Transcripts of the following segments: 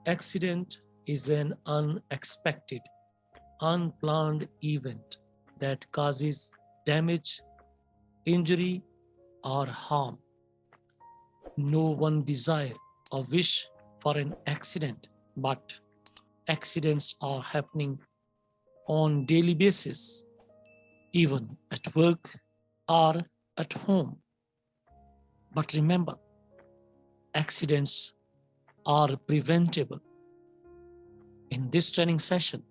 Accident is an unexpected, unplanned event that causes damage, injury, or harm. No one desire or wish for an accident, but accidents are happening on daily basis, even at work or at home. But remember, accidents are preventable. In this training session,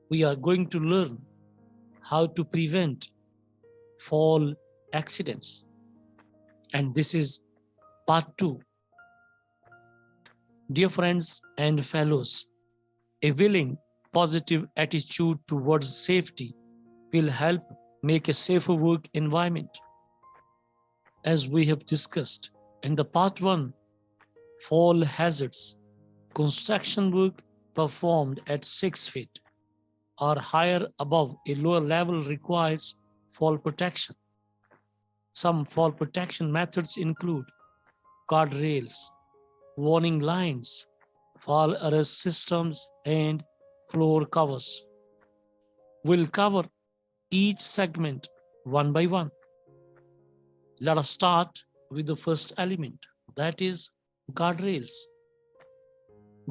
we are going to learn how to prevent fall accidents. And this is part 2. Dear friends and fellows, a willing, positive attitude towards safety will help make a safer work environment. As we have discussed in the part 1, fall hazards, construction work performed at 6 feet or higher above a lower level requires fall protection. Some fall protection methods include guardrails, warning lines, fall arrest systems, and floor covers. We'll cover each segment one by one. Let us start with the first element, that is guardrails.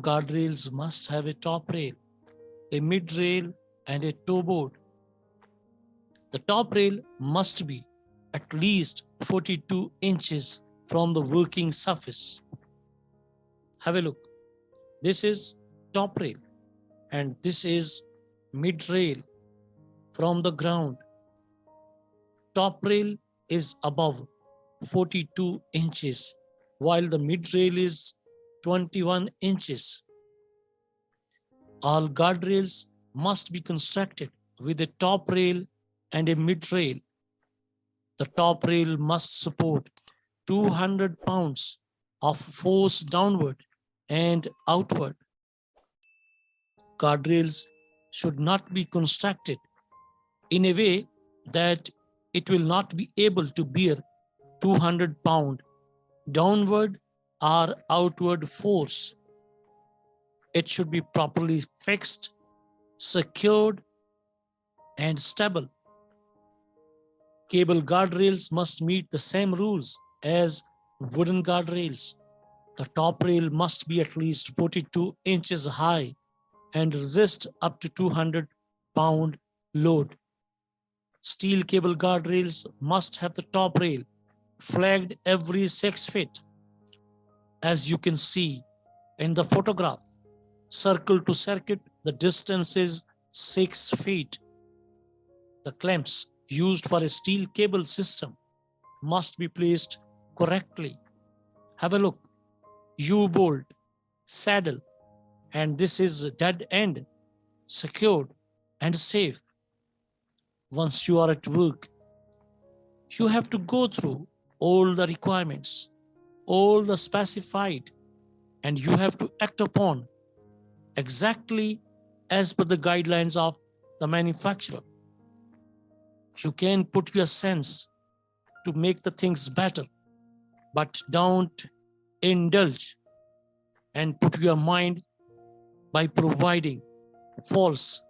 Guardrails must have a top rail, a mid rail, and a toe board. The top rail must be at least 42 inches from the working surface. Have a look. This is top rail and this is mid rail from the ground. Top rail is above 42 inches while the mid rail is 21 inches. All guardrails must be constructed with a top rail and a mid rail. The top rail must support 200 pounds of force downward and outward. Guardrails should not be constructed in a way that it will not be able to bear 200-pound downward or outward force. It should be properly fixed, secured, and stable. Cable guardrails must meet the same rules as wooden guardrails. The top rail must be at least 42 inches high and resist up to 200-pound load. Steel cable guardrails must have the top rail flagged every 6 feet. As you can see in the photograph, circle to circuit, the distance is 6 feet. The clamps used for a steel cable system must be placed correctly. Have a look. U-bolt, saddle, and this is dead end, secured and safe. Once you are at work, you have to go through all the requirements, all the specified, and you have to act upon exactly as per the guidelines of the manufacturer. You can put your sense to make the things better, but don't indulge and put your mind by providing false,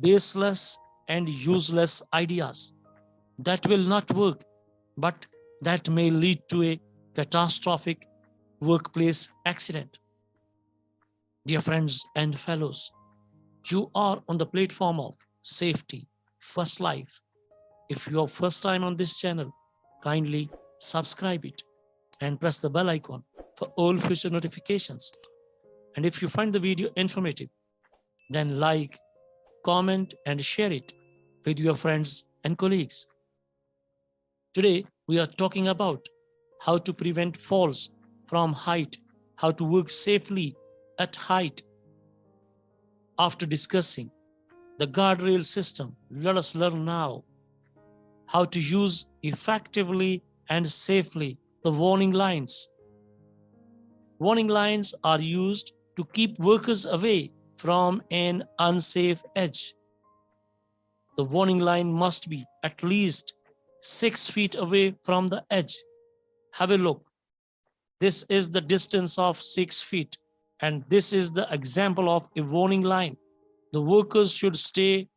baseless, and useless ideas. That will not work, but that may lead to a catastrophic workplace accident. Dear friends and fellows, you are on the platform of Safety First Life. If you are first time on this channel, kindly subscribe it and press the bell icon for all future notifications. And if you find the video informative, then like, comment, and share it with your friends and colleagues. Today, we are talking about how to prevent falls from height, how to work safely at height. After discussing the guardrail system, let us learn now how to use effectively and safely the warning lines. Warning lines are used to keep workers away from an unsafe edge. The warning line must be at least 6 feet away from the edge. Have a look. This is the distance of 6 feet. And this is the example of a warning line. The workers should stay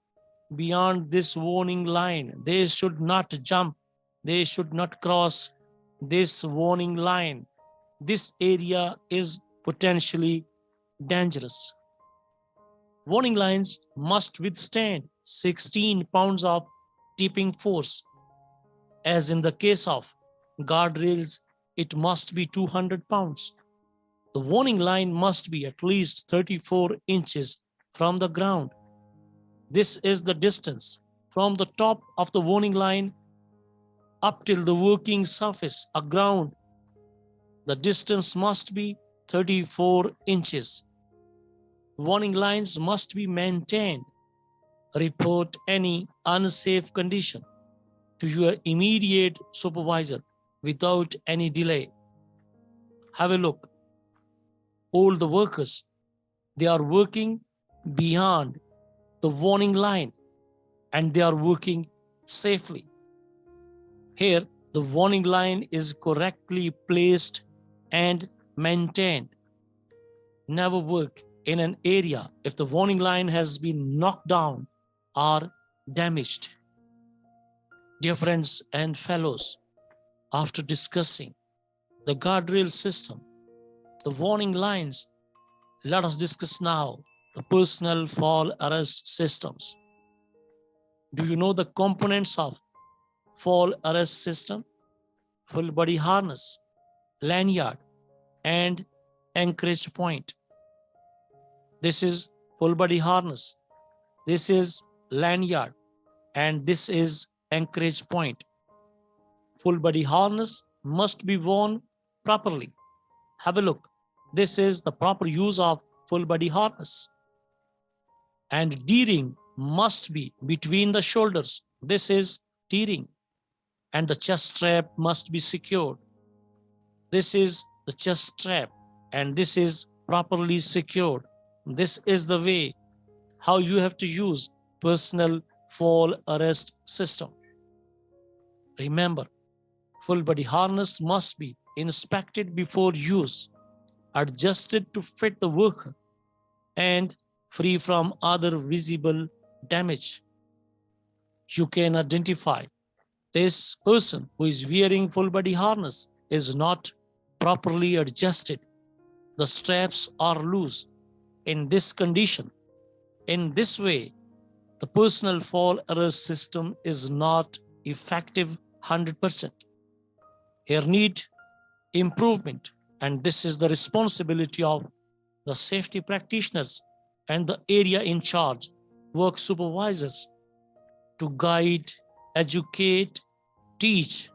beyond this warning line. They should not jump. They should not cross this warning line. This area is potentially dangerous. Warning lines must withstand 16 pounds of tipping force. As in the case of guardrails, it must be 200 pounds. The warning line must be at least 34 inches from the ground. This is the distance from the top of the warning line up till the working surface or ground. The distance must be 34 inches. Warning lines must be maintained. Report any unsafe condition to your immediate supervisor without any delay. Have a look. All the workers, they are working beyond the warning line and they are working safely. Here, the warning line is correctly placed and maintained. Never work in an area if the warning line has been knocked down or damaged. Dear friends and fellows, after discussing the guardrail system, the warning lines, let us discuss now the personal fall arrest systems. Do you know the components of fall arrest system? Full body harness, lanyard, and anchorage point. This is full body harness. This is lanyard, and this is anchorage point. Full body harness must be worn properly. Have a look. This is the proper use of full body harness. And D-ring must be between the shoulders. This is D-ring. And the chest strap must be secured. This is the chest strap, and this is properly secured. This is the way how you have to use personal fall arrest system. Remember, full body harness must be inspected before use, adjusted to fit the worker, and free from other visible damage. You can identify this person who is wearing full body harness is not properly adjusted. The straps are loose. In this condition, in this way, the personal fall arrest system is not effective 100%. Here need improvement, and this is the responsibility of the safety practitioners and the area in charge, work supervisors, to guide, educate, teach,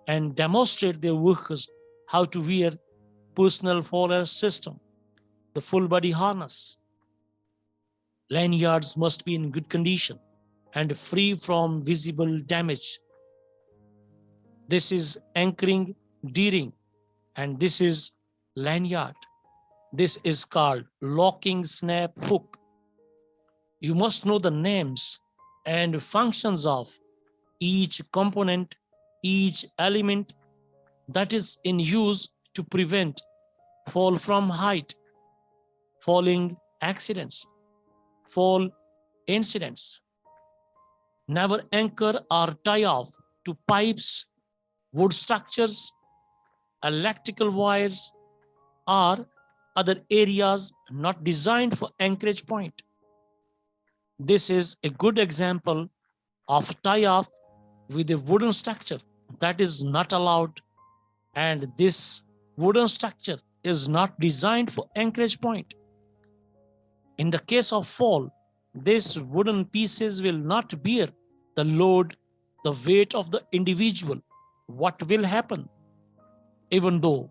and demonstrate their workers how to wear personal fall arrest system, the full body harness. Lanyards must be in good condition and free from visible damage. This is anchoring, D-ring, and this is lanyard. This is called locking snap hook. You must know the names and functions of each component, each element that is in use to prevent fall from height, falling accidents, fall incidents. Never anchor or tie off to pipes, wood structures, electrical wires, or other areas not designed for anchorage point. This is a good example of tie off with a wooden structure that is not allowed, and this wooden structure is not designed for anchorage point. In the case of fall, these wooden pieces will not bear the load, the weight of the individual. What will happen? Even though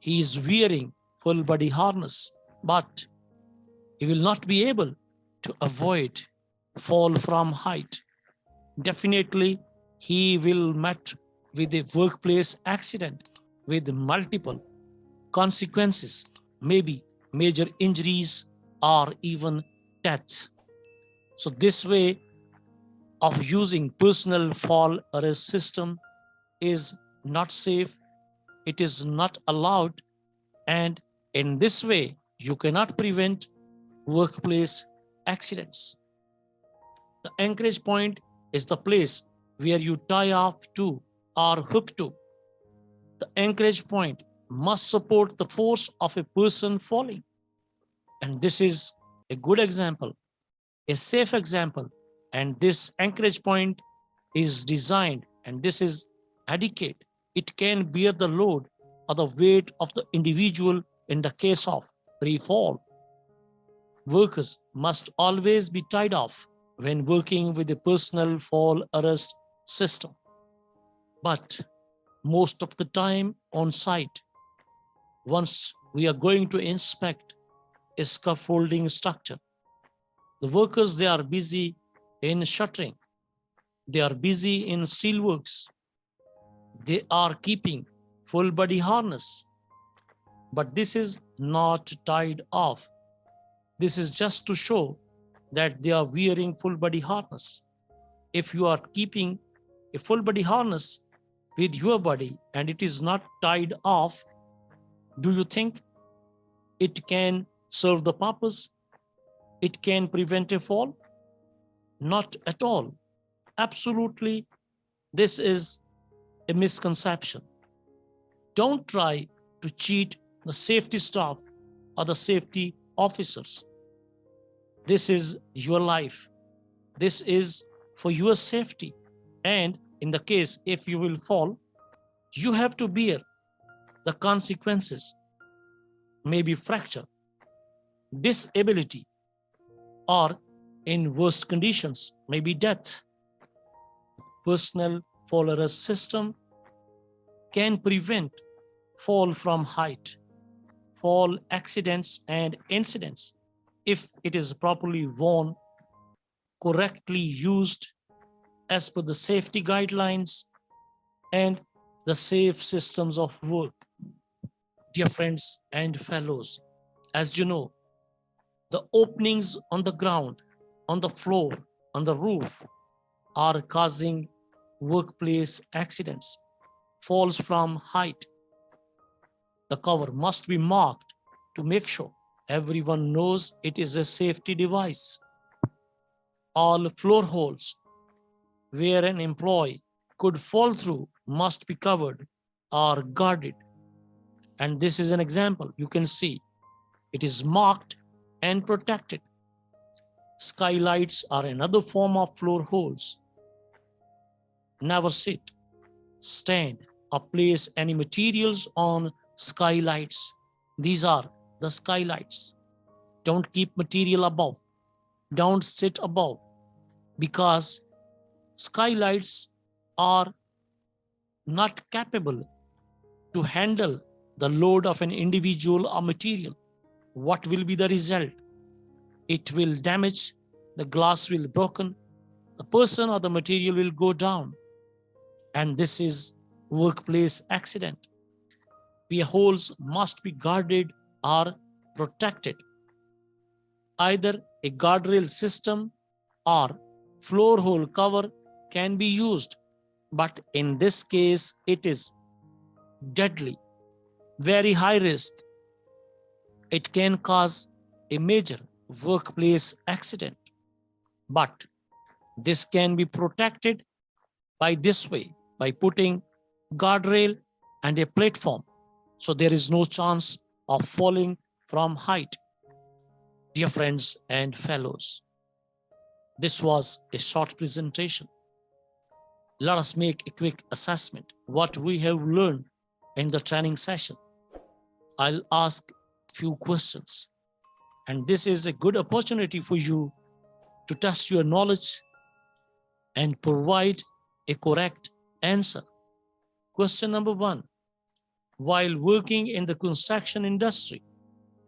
he is wearing full body harness, but he will not be able to avoid fall from height. Definitely, he will meet with a workplace accident with multiple consequences, maybe major injuries or even death. So this way of using personal fall arrest system is not safe, it is not allowed, and in this way You cannot prevent workplace accidents. The anchorage point is the place where you tie off to or hook to. The anchorage point must support the force of a person falling. And this is a good example, a safe example. And this anchorage point is designed, and this is adequate. It can bear the load or the weight of the individual in the case of free fall. Workers must always be tied off when working with a personal fall arrest system. But most of the time on site, once we are going to inspect a scaffolding structure, the workers, they are busy in shuttering, they are busy in steelworks, they are keeping full body harness, but this is not tied off. This is just to show that they are wearing full body harness. If you are keeping a full body harness with your body and it is not tied off, do you think it can serve the purpose? It can prevent a fall? Not at all. Absolutely, this is a misconception. Don't try to cheat the safety staff or the safety officers. This is your life. This is for your safety. And in the case if you will fall, you have to bear the consequences, maybe fracture, disability, or in worst conditions, maybe death. Personal fall arrest system can prevent fall from height, fall accidents and incidents if it is properly worn, correctly used as per the safety guidelines and the safe systems of work. Dear friends and fellows, as you know, the openings on the ground, on the floor, on the roof are causing workplace accidents, falls from height. The cover must be marked to make sure everyone knows it is a safety device. All floor holes where an employee could fall through must be covered or guarded. And this is an example. You can see it is marked and protected. Skylights are another form of floor holes. Never sit, stand, or place any materials on skylights. These are the skylights. Don't keep material above. Don't sit above, because skylights are not capable to handle the load of an individual or material. What will be the result? It will damage, the glass will broken, the person or the material will go down. And this is workplace accident. Where holes must be guarded or protected. Either a guardrail system or floor hole cover can be used, but in this case it is deadly, very high risk. It can cause a major workplace accident, but this can be protected by this way, by putting guardrail and a platform, so there is no chance of falling from height. Dear friends and fellows, this was a short presentation. Let us make a quick assessment what we have learned in the training session. I'll ask few questions, and this is a good opportunity for you to test your knowledge and provide a correct answer. Question number 1. While working in the construction industry,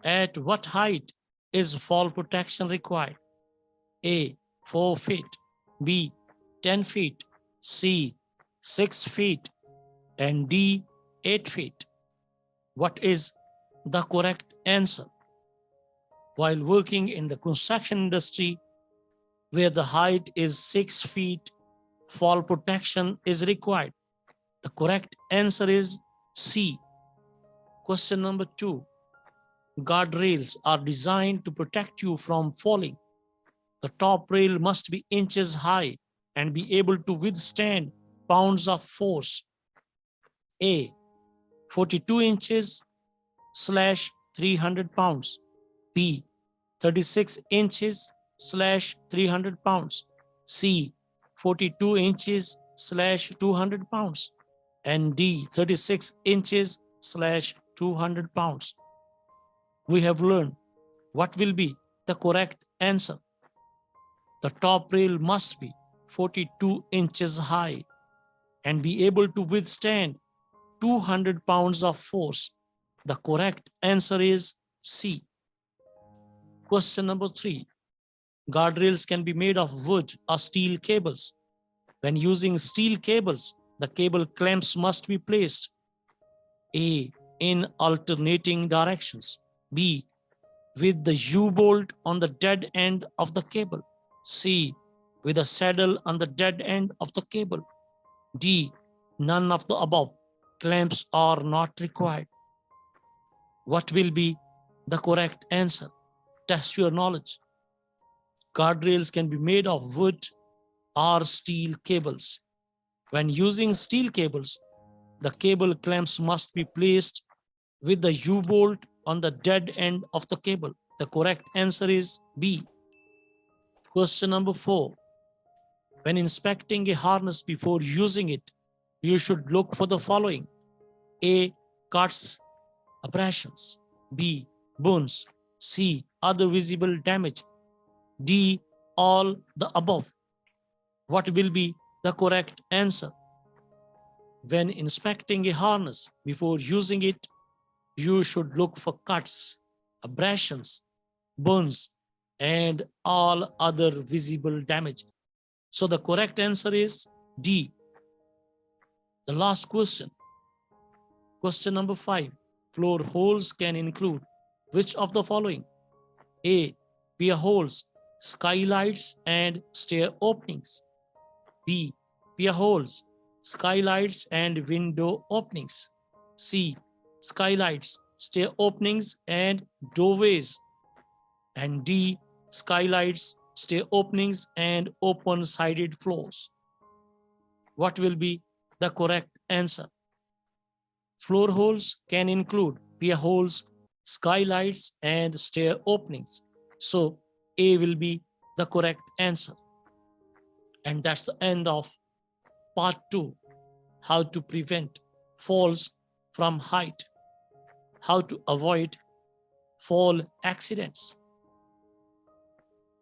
at what height is fall protection required? A. 4 feet, B. 10 feet, C. 6 feet, and D. 8 feet. What is the correct answer? While working in the construction industry, where the height is 6 feet, fall protection is required. The correct answer is C. Question number 2. Guardrails are designed to protect you from falling. The top rail must be inches high and be able to withstand pounds of force. A. 42 inches slash 300 pounds. B. 36 inches slash 300 pounds. C. 42 inches slash 200 pounds. And D. 36 inches slash 200 pounds. We have learned what will be the correct answer. The top rail must be 42 inches high and be able to withstand 200 pounds of force. The correct answer is C. Question number 3. Guardrails can be made of wood or steel cables. When using steel cables, the cable clamps must be placed A. in alternating directions, B. with the U-bolt on the dead end of the cable, C. with a saddle on the dead end of the cable, D. none of the above. Clamps are not required. What will be the correct answer? Test your knowledge. Guardrails can be made of wood or steel cables. When using steel cables, the cable clamps must be placed with the U-bolt on the dead end of the cable. The correct answer is B. Question number 4. When inspecting a harness before using it, you should look for the following: A. Cuts, abrasions. B. Burns. C. Other visible damage. D. All the above. What will be the correct answer? When inspecting a harness before using it, you should look for cuts, abrasions, burns, and all other visible damage. So the correct answer is D. The last question. Question number 5. Floor holes can include which of the following? A. Pier holes, skylights, and stair openings. B. Pier holes, skylights, and window openings. C. Skylights, stair openings, and doorways. And D. Skylights, stair openings, and open-sided floors. What will be the correct answer? Floor holes can include pier holes, skylights, and stair openings. So A will be the correct answer. And that's the end of part 2, how to prevent falls from height, how to avoid fall accidents.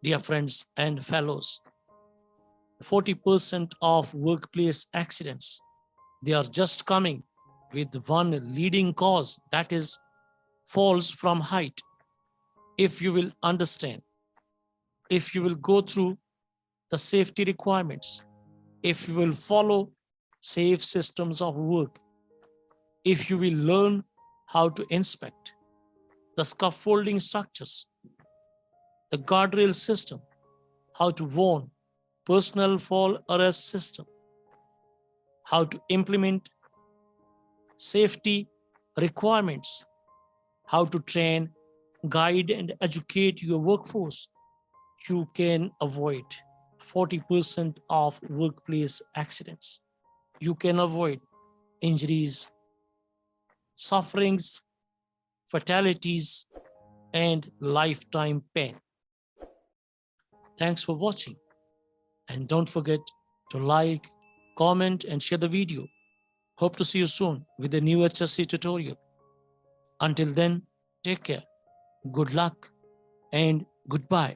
Dear friends and fellows, 40% of workplace accidents, they are just coming with one leading cause, that is falls from height. If you will understand, if you will go through the safety requirements, if you will follow safe systems of work, if you will learn how to inspect the scaffolding structures, the guardrail system, how to warn, personal fall arrest system, how to implement safety requirements, how to train, guide, and educate your workforce, you can avoid 40% of workplace accidents. You can avoid injuries, sufferings, fatalities, and lifetime pain. Thanks for watching, and don't forget to like, comment, and share the video. Hope to see you soon with a new HSC tutorial. Until then, take care, good luck, and goodbye.